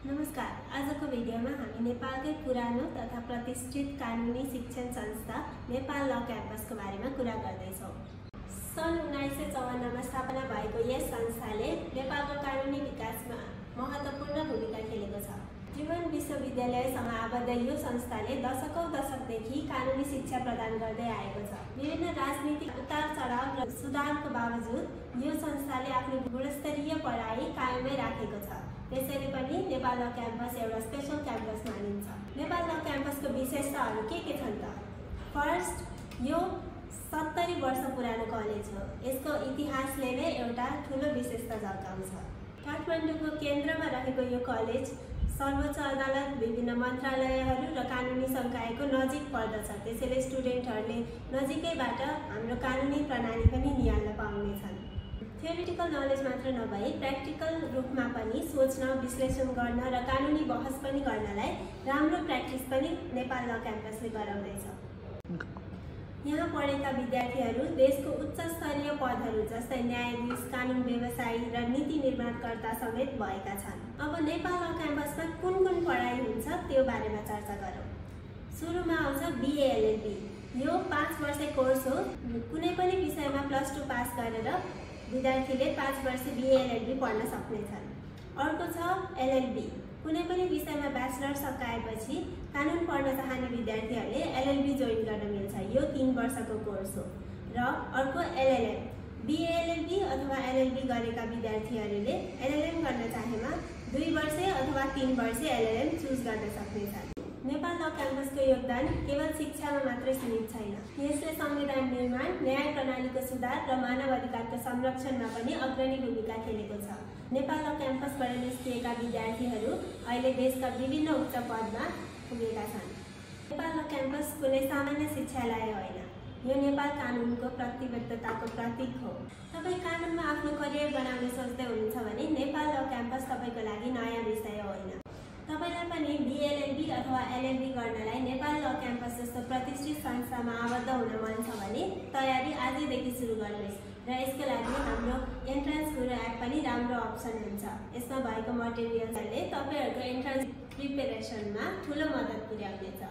नमस्कार। आजको भिडियोमा हामी नेपालकै पुरानो तथा प्रतिष्ठित कानुनी शिक्षण संस्था नेपाल ल क्याम्पसको बारेमा कुरा गर्दैछौँ। सन् 1954 मा स्थापना भएको यस संस्थाले नेपालको कानुनी विकासमा महत्त्वपूर्ण भूमिका खेलेको छ। त्रिभुवन विश्वविद्यालयसँग आबद्ध यो संस्थाले दशकौं दशकदेखि कानुनी शिक्षा प्रदान गर्दै आएको छ। विभिन्न राजनीतिक उतार-चढाव र सुधारको बावजुद यो संस्थाले आफ्नो गुणस्तरीय पढाइ कायमै राखेको छ। त्यसैले पनि नेपाल ल क्याम्पस एउटा स्पेशल क्याम्पस मानिन्छ। नेपाल ल क्याम्पसको विशेषताहरू के छन् त? फर्स्ट, यो 70 वर्ष पुरानो कलेज हो। यसको इतिहासले नै एउटा ठूलो विशेषता झल्काउँछ। काठमाडौँको केन्द्रमा रहेको यो कलेज सर्वोच्च अदालत, विभिन्न मन्त्रालयहरू र कानुनी संकायको नजिक पर्दछ। त्यसैले स्टुडेन्टहरूले नजिकैबाट हाम्रो कानुनी प्रणाली पनि निहाल्न पाउनेछन्। थियोरिटिकल नलेज मात्र नभई प्र्याक्टिकल रूपमा पनि सोच्न, विश्लेषण गर्न र कानुनी बहस पनि गर्नलाई राम्रो प्र्याक्टिस पनि नेपाल ल क्याम्पसले गराउँदैछ। यहाँ पढेका विद्यार्थीहरू देशको उच्च स्तरीय पदहरू जस्तै न्यायाधीश, कानुन व्यवसायी र नीति निर्माणकर्ता समेत भएका छन्। अब नेपाल ल क्याम्पसमा कुन पढाइ हुन्छ त्यो बारेमा चर्चा गरौँ। सुरुमा आउँछ BA LLB। यो 5 वर्षे कोर्स हो। कुनै पनि विषयमा +2 पास गरेर विद्यार्थीले 5 वर्ष BA LLB पढ्न सक्नेछन्। अर्को छ LLB। कुनै पनि विषयमा ब्याचलर सकाएपछि कानुन पढ्न चाहने विद्यार्थीहरूले LLB जोइन गर्न मिल्छ। यो 3 वर्षको कोर्स हो। र अर्को LLM। BA LLB अथवा LLB गरेका विद्यार्थीहरूले LLM गर्न चाहेमा 2 वर्षे अथवा 3 वर्षे LLM चुज गर्न सक्नेछन्। नेपाल ल क्याम्पसको योगदान केवल शिक्षामा मात्रै सीमित छैन। यसले संविधान निर्माण, न्याय प्रणालीको सुधार र मानव अधिकारको संरक्षणमा पनि अग्रणी भूमिका खेलेको छ। नेपाल ल क्याम्पसबाट निस्किएका विद्यार्थीहरू अहिले देशका विभिन्न उच्च पदमा पुगेका छन्। नेपाल ल क्याम्पस कुनै सामान्य शिक्षालय होइन। यो नेपाल कानुनको प्रतिबद्धताको प्रतीक हो। तपाईँ कानुनमा आफ्नो करियर बनाउने सोच्दै हुनुहुन्छ भने नेपाल ल क्याम्पस तपाईँको लागि नयाँ विषय होइन। तपाईलाई पनि BA LLB अथवा LLB गर्नलाई नेपाल ल क्याम्पस जस्तो प्रतिष्ठित संस्थामा आबद्ध हुन मन छ भने तयारी आजैदेखि सुरु गर्नुहोस्। र यसको लागि हाम्रो एन्ट्रान्स गुरु एप पनि राम्रो अप्सन हुन्छ। यसमा भएको मटेरियलहरूले तपाईहरुको एन्ट्रान्स प्रिपरेसनमा ठूलो मद्दत पुर्याउनेछ।